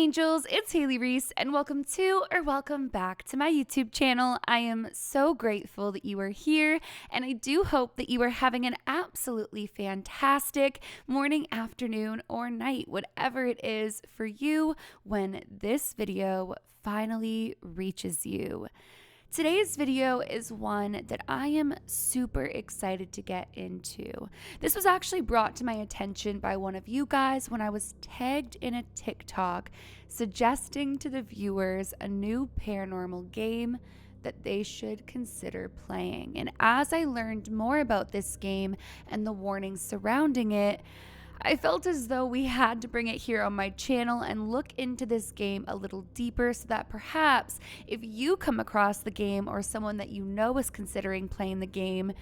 angels, it's Hailey Reese, and welcome back to my YouTube channel. I am so grateful that you are here, and I do hope that you are having an absolutely fantastic morning, afternoon, or night, whatever it is for you when this video finally reaches you. Today's video is one that I am super excited to get into. This was actually brought to my attention by one of you guys when I was tagged in a TikTok suggesting to the viewers a new paranormal game that they should consider playing. And as I learned more about this game and the warnings surrounding it, I felt as though we had to bring it here on my channel and look into this game a little deeper so that perhaps if you come across the game or someone that you know is considering playing the game,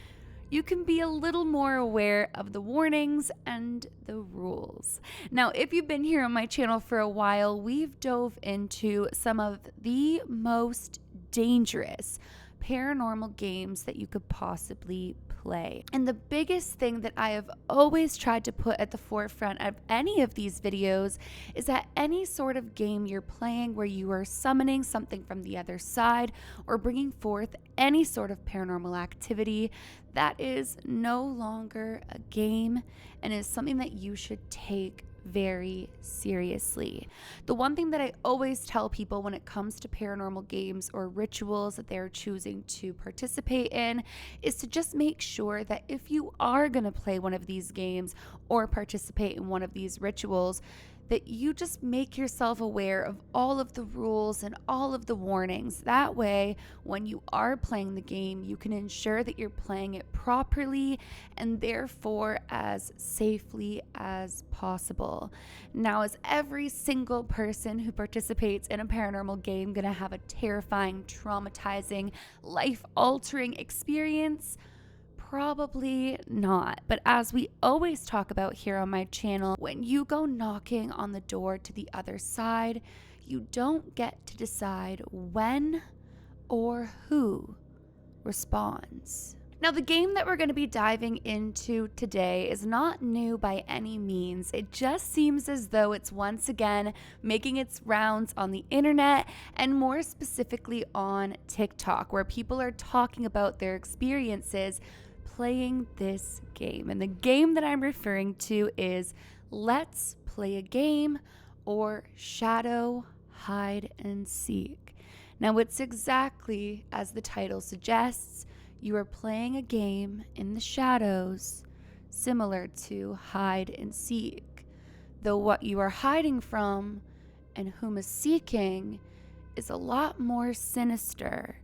you can be a little more aware of the warnings and the rules. Now, if you've been here on my channel for a while, we've dove into some of the most dangerous paranormal games that you could possibly play. And the biggest thing that I have always tried to put at the forefront of any of these videos is that any sort of game you're playing where you are summoning something from the other side or bringing forth any sort of paranormal activity, that is no longer a game and is something that you should take very seriously. The one thing that I always tell people when it comes to paranormal games or rituals that they're choosing to participate in is to just make sure that if you are going to play one of these games or participate in one of these rituals, that you just make yourself aware of all of the rules and all of the warnings. That way, when you are playing the game, you can ensure that you're playing it properly and therefore as safely as possible. Now, is every single person who participates in a paranormal game going to have a terrifying, traumatizing, life-altering experience? Probably not. But as we always talk about here on my channel, when you go knocking on the door to the other side, you don't get to decide when or who responds. Now, the game that we're going to be diving into today is not new by any means. It just seems as though it's once again making its rounds on the internet and more specifically on TikTok, where people are talking about their experiences playing this game. And the game that I'm referring to is Let's Play a Game, or Shadow Hide and Seek. Now, it's exactly as the title suggests. You are playing a game in the shadows, similar to hide and seek, though what you are hiding from and whom is seeking is a lot more sinister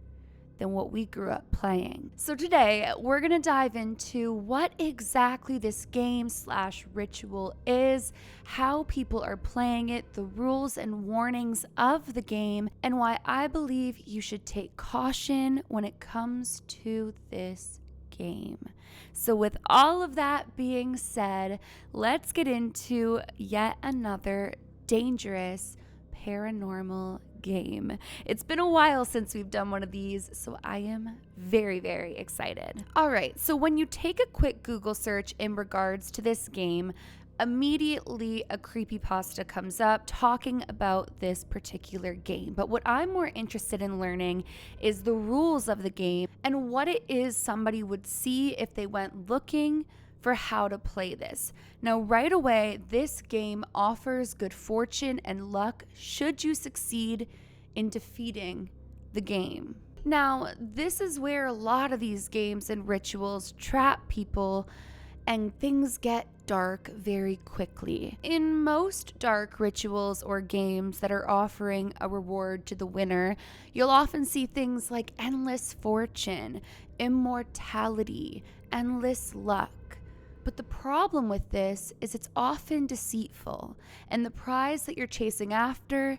than what we grew up playing. So today, we're gonna dive into what exactly this game/ritual is, how people are playing it, the rules and warnings of the game, and why I believe you should take caution when it comes to this game. So with all of that being said, let's get into yet another dangerous paranormal game. It's been a while since we've done one of these, so I am very, very excited. All right, so when you take a quick Google search in regards to this game, immediately a creepypasta comes up talking about this particular game. But what I'm more interested in learning is the rules of the game and what it is somebody would see if they went looking for how to play this. Now, right away, this game offers good fortune and luck should you succeed in defeating the game. Now, this is where a lot of these games and rituals trap people and things get dark very quickly. In most dark rituals or games that are offering a reward to the winner, you'll often see things like endless fortune, immortality, endless luck. But the problem with this is it's often deceitful, and the prize that you're chasing after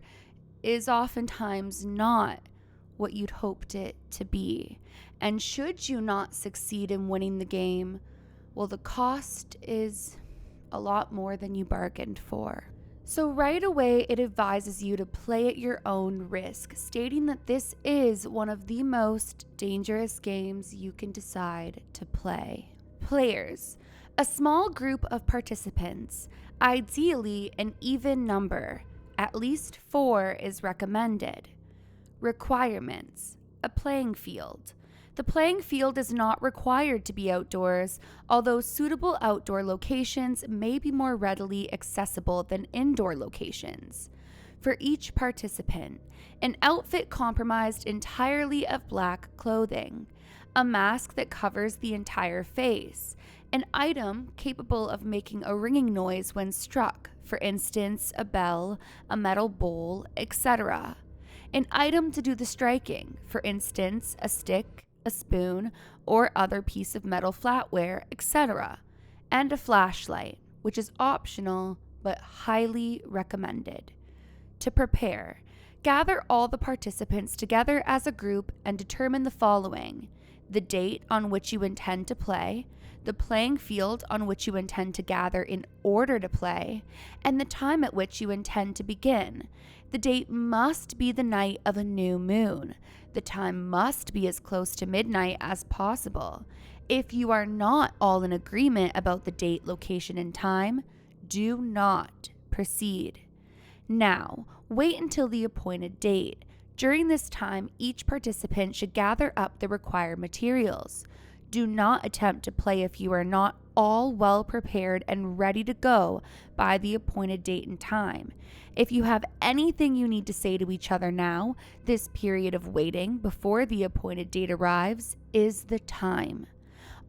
is oftentimes not what you'd hoped it to be. And should you not succeed in winning the game, well, the cost is a lot more than you bargained for. So right away, it advises you to play at your own risk, stating that this is one of the most dangerous games you can decide to play. Players. A small group of participants, ideally an even number, At least 4 is recommended. Requirements: a playing field. The playing field is not required to be outdoors, although suitable outdoor locations may be more readily accessible than indoor locations. For each participant, an outfit comprised entirely of black clothing, a mask that covers the entire face, an item capable of making a ringing noise when struck, for instance, a bell, a metal bowl, etc. An item to do the striking, for instance, a stick, a spoon, or other piece of metal flatware, etc. And a flashlight, which is optional but highly recommended. To prepare, gather all the participants together as a group and determine the following: the date on which you intend to play, the playing field on which you intend to gather in order to play, and the time at which you intend to begin. The date must be the night of a new moon. The time must be as close to midnight as possible. If you are not all in agreement about the date, location, and time, do not proceed. Now, wait until the appointed date. During this time, each participant should gather up the required materials. Do not attempt to play if you are not all well prepared and ready to go by the appointed date and time. If you have anything you need to say to each other now, this period of waiting before the appointed date arrives is the time.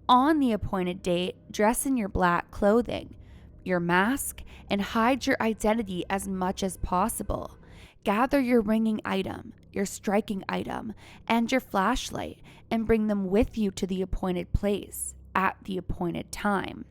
On the appointed date, dress in your black clothing, your mask, and hide your identity as much as possible. Gather your ringing item, your striking item, and your flashlight, and bring them with you to the appointed place at the appointed time.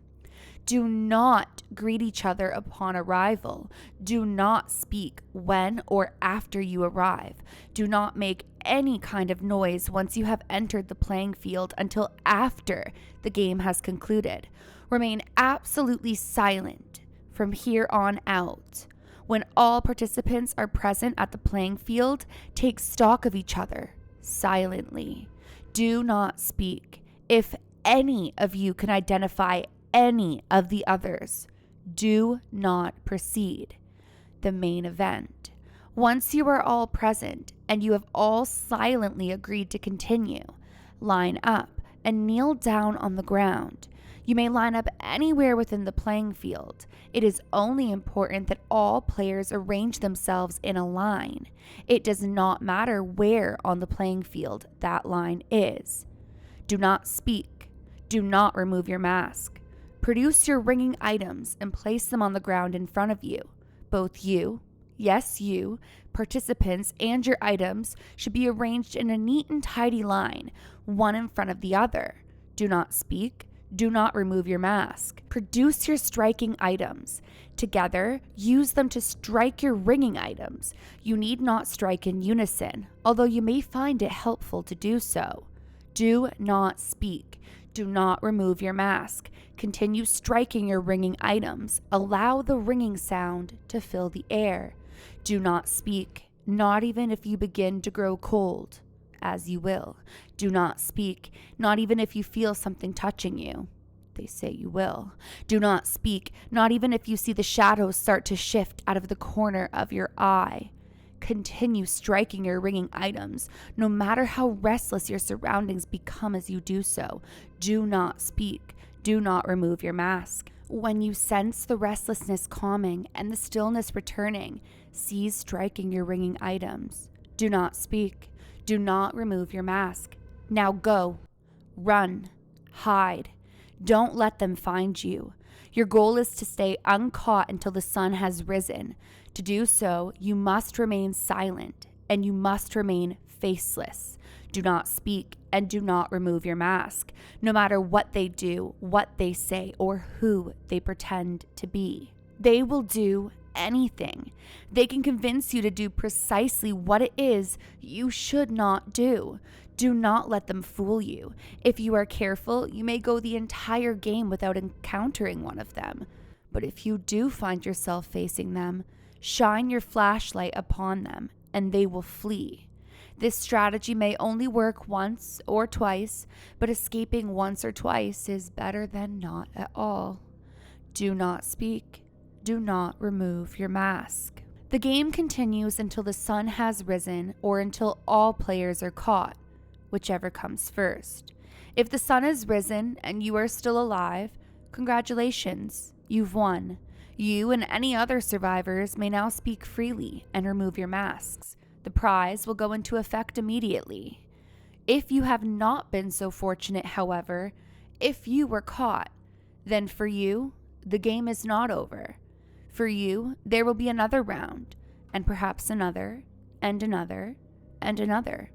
Do not greet each other upon arrival. Do not speak when or after you arrive. Do not make any kind of noise once you have entered the playing field until after the game has concluded. Remain absolutely silent from here on out. When all participants are present at the playing field, take stock of each other silently. Do not speak. If any of you can identify any of the others, do not proceed. The main event. Once you are all present and you have all silently agreed to continue, line up and kneel down on the ground. You may line up anywhere within the playing field. It is only important that all players arrange themselves in a line. It does not matter where on the playing field that line is. Do not speak. Do not remove your mask. Produce your ringing items and place them on the ground in front of you. Both you, yes you, participants, and your items should be arranged in a neat and tidy line, one in front of the other. Do not speak. Do not remove your mask. Produce your striking items. Together, use them to strike your ringing items. You need not strike in unison, although you may find it helpful to do so. Do not speak. Do not remove your mask. Continue striking your ringing items. Allow the ringing sound to fill the air. Do not speak, not even if you begin to grow cold, as you will. Do not speak, not even if you feel something touching you. They say you will. Do not speak, not even if you see the shadows start to shift out of the corner of your eye. Continue striking your ringing items, no matter how restless your surroundings become as you do so. Do not speak. Do not remove your mask. When you sense the restlessness calming and the stillness returning, cease striking your ringing items. Do not speak. Do not remove your mask. Now go. Run. Hide. Don't let them find you. Your goal is to stay uncaught until the sun has risen. To do so, you must remain silent and you must remain faceless. Do not speak and do not remove your mask, no matter what they do, what they say, or who they pretend to be. They will do anything. They can convince you to do precisely what it is you should not do. Do not let them fool you. If you are careful, you may go the entire game without encountering one of them. But if you do find yourself facing them, shine your flashlight upon them and they will flee. This strategy may only work once or twice, but escaping once or twice is better than not at all. Do not speak. Do not remove your mask. The game continues until the sun has risen or until all players are caught, whichever comes first. If the sun has risen and you are still alive, congratulations, you've won. You and any other survivors may now speak freely and remove your masks. The prize will go into effect immediately. If you have not been so fortunate, however, if you were caught, then for you, the game is not over. For you, there will be another round, and perhaps another, and another, and another.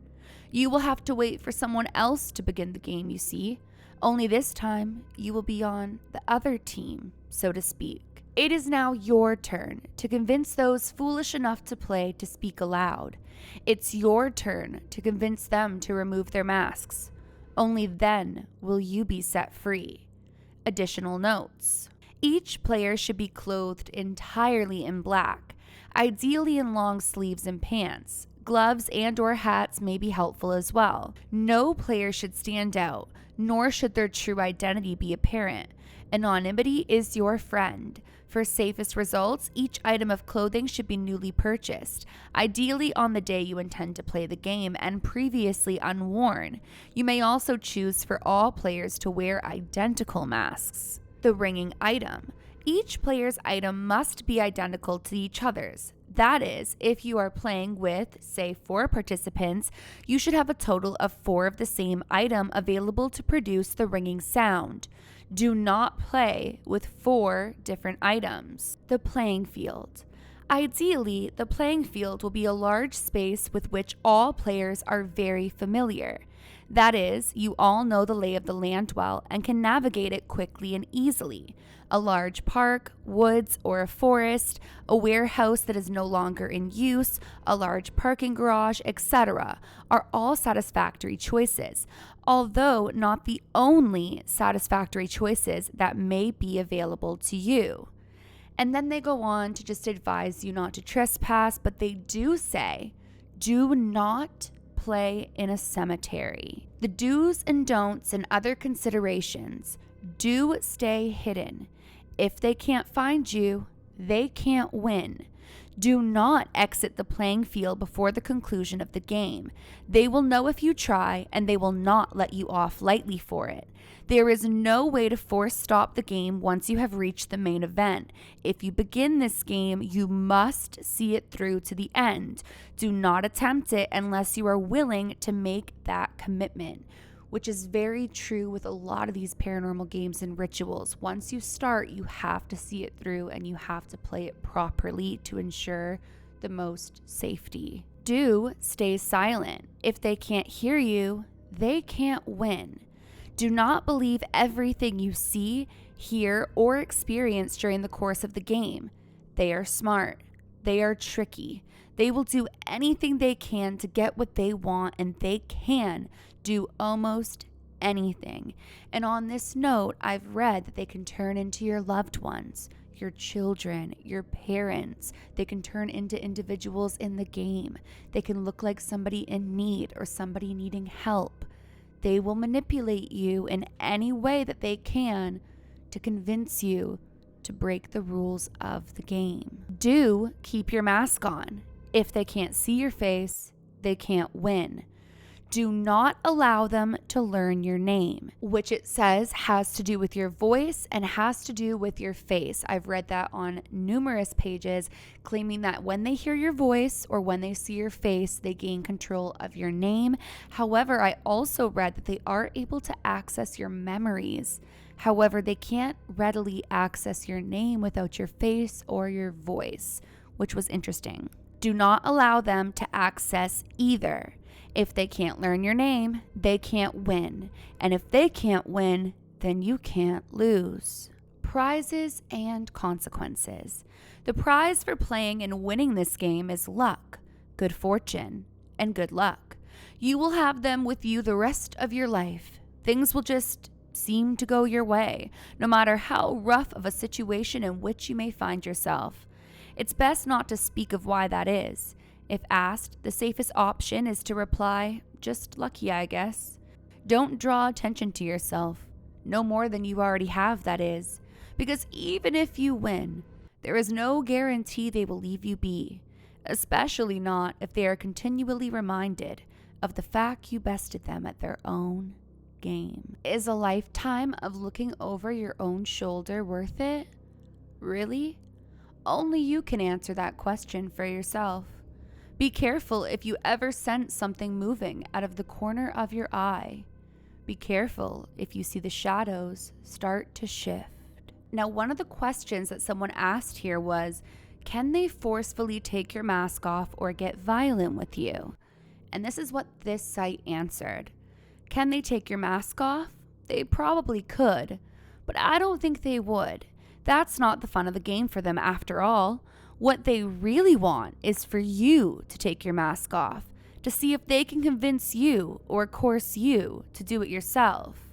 You will have to wait for someone else to begin the game, you see. Only this time, you will be on the other team, so to speak. It is now your turn to convince those foolish enough to play to speak aloud. It's your turn to convince them to remove their masks. Only then will you be set free. Additional notes. Each player should be clothed entirely in black, ideally in long sleeves and pants. Gloves and/or hats may be helpful as well. No player should stand out, nor should their true identity be apparent. Anonymity is your friend. For safest results, each item of clothing should be newly purchased, ideally on the day you intend to play the game and previously unworn. You may also choose for all players to wear identical masks. The ringing item. Each player's item must be identical to each other's. That is, if you are playing with, say, 4 participants, you should have a total of 4 of the same item available to produce the ringing sound. Do not play with 4 different items. The playing field. Ideally, the playing field will be a large space with which all players are very familiar. That is, you all know the lay of the land well and can navigate it quickly and easily. A large park, woods, or a forest, a warehouse that is no longer in use, a large parking garage, etc. are all satisfactory choices, although not the only satisfactory choices that may be available to you. And then they go on to just advise you not to trespass, but they do say, do not play in a cemetery. The do's and don'ts and other considerations: do stay hidden. If they can't find you, they can't win. Do not exit the playing field before the conclusion of the game. They will know if you try, and they will not let you off lightly for it. There is no way to force stop the game once you have reached the main event. If you begin this game, you must see it through to the end. Do not attempt it unless you are willing to make that commitment, which is very true with a lot of these paranormal games and rituals. Once you start, you have to see it through and you have to play it properly to ensure the most safety. Do stay silent. If they can't hear you, they can't win. Do not believe everything you see, hear, or experience during the course of the game. They are smart. They are tricky. They will do anything they can to get what they want, and they can do almost anything. And on this note, I've read that they can turn into your loved ones, your children, your parents. They can turn into individuals in the game. They can look like somebody in need or somebody needing help. They will manipulate you in any way that they can to convince you to break the rules of the game. Do keep your mask on. If they can't see your face, they can't win. Do not allow them to learn your name, which it says has to do with your voice and has to do with your face. I've read that on numerous pages, claiming that when they hear your voice or when they see your face, they gain control of your name. However, I also read that they are able to access your memories. However, they can't readily access your name without your face or your voice, which was interesting. Do not allow them to access either. If they can't learn your name, they can't win. And if they can't win, then you can't lose. Prizes and consequences. The prize for playing and winning this game is luck, good fortune, and good luck. You will have them with you the rest of your life. Things will just seem to go your way, no matter how rough of a situation in which you may find yourself. It's best not to speak of why that is. If asked, the safest option is to reply, just lucky, I guess. Don't draw attention to yourself, no more than you already have, that is, because even if you win, there is no guarantee they will leave you be. especially not if they are continually reminded of the fact you bested them at their own game. Is a lifetime of looking over your own shoulder worth it? Really? Only you can answer that question for yourself. Be careful if you ever sense something moving out of the corner of your eye. Be careful if you see the shadows start to shift. Now, one of the questions that someone asked here was, can they forcefully take your mask off or get violent with you? And this is what this site answered. Can they take your mask off? They probably could, but I don't think they would. That's not the fun of the game for them after all. What they really want is for you to take your mask off, to see if they can convince you or coerce you to do it yourself.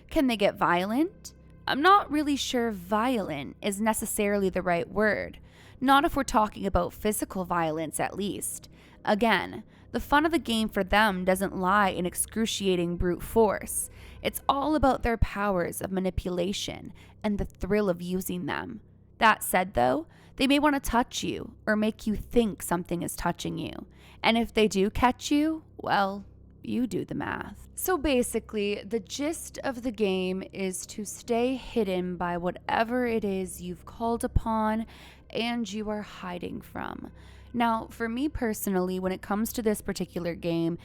Can they get violent? I'm not really sure violent is necessarily the right word. Not if we're talking about physical violence, at least. Again, the fun of the game for them doesn't lie in excruciating brute force. It's all about their powers of manipulation and the thrill of using them. That said, though, they may want to touch you or make you think something is touching you. And if they do catch you, well, you do the math. So basically, the gist of the game is to stay hidden by whatever it is you've called upon and you are hiding from. Now, for me personally, when it comes to this particular game,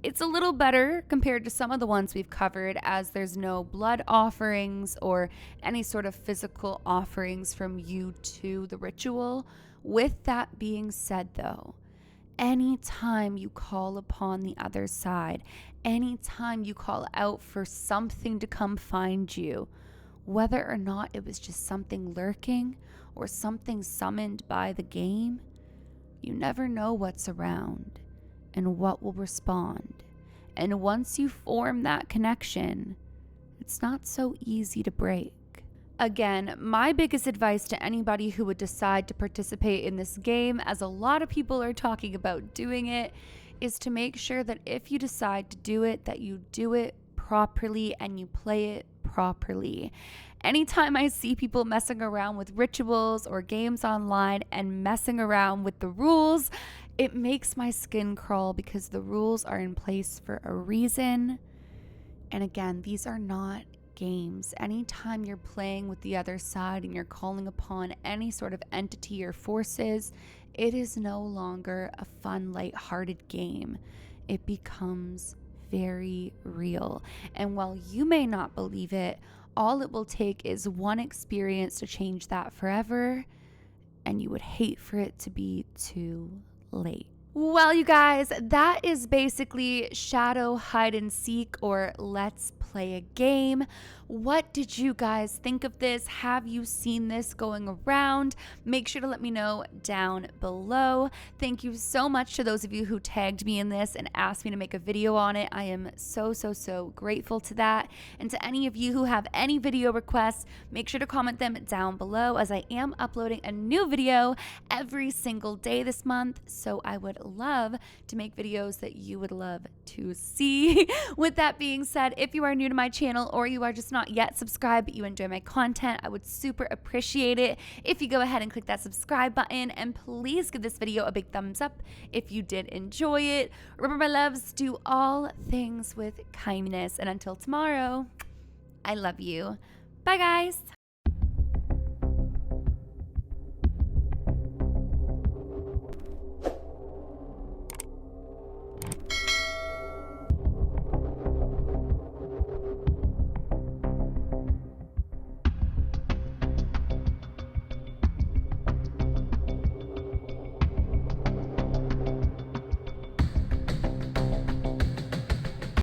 it's a little better compared to some of the ones we've covered, as there's no blood offerings or any sort of physical offerings from you to the ritual. With that being said, though, anytime you call upon the other side, anytime you call out for something to come find you, whether or not it was just something lurking or something summoned by the game, you never know what's around and what will respond. And once you form that connection, it's not so easy to break. Again, my biggest advice to anybody who would decide to participate in this game, as a lot of people are talking about doing it, is to make sure that if you decide to do it, that you do it properly and you play it properly. Anytime I see people messing around with rituals or games online and messing around with the rules, it makes my skin crawl because the rules are in place for a reason. And again, these are not games. Anytime you're playing with the other side and you're calling upon any sort of entity or forces, it is no longer a fun, lighthearted game. It becomes very real. And while you may not believe it, all it will take is one experience to change that forever, and you would hate for it to be too late. Well, you guys, that is basically Shadow Hide and Seek, or Let's Play a Game. What did you guys think of this? Have you seen this going around? Make sure to let me know down below. Thank you so much to those of you who tagged me in this and asked me to make a video on it. I am so grateful to that. And to any of you who have any video requests, make sure to comment them down below, as I am uploading a new video every single day this month. So I would love to make videos that you would love to see. With that being said, if you are new to my channel or you are just not yet subscribed but you enjoy my content, I would super appreciate it if you go ahead and click that subscribe button, and please give this video a big thumbs up if you did enjoy it. Remember, my loves, do all things with kindness, and until tomorrow, I love you. Bye, guys.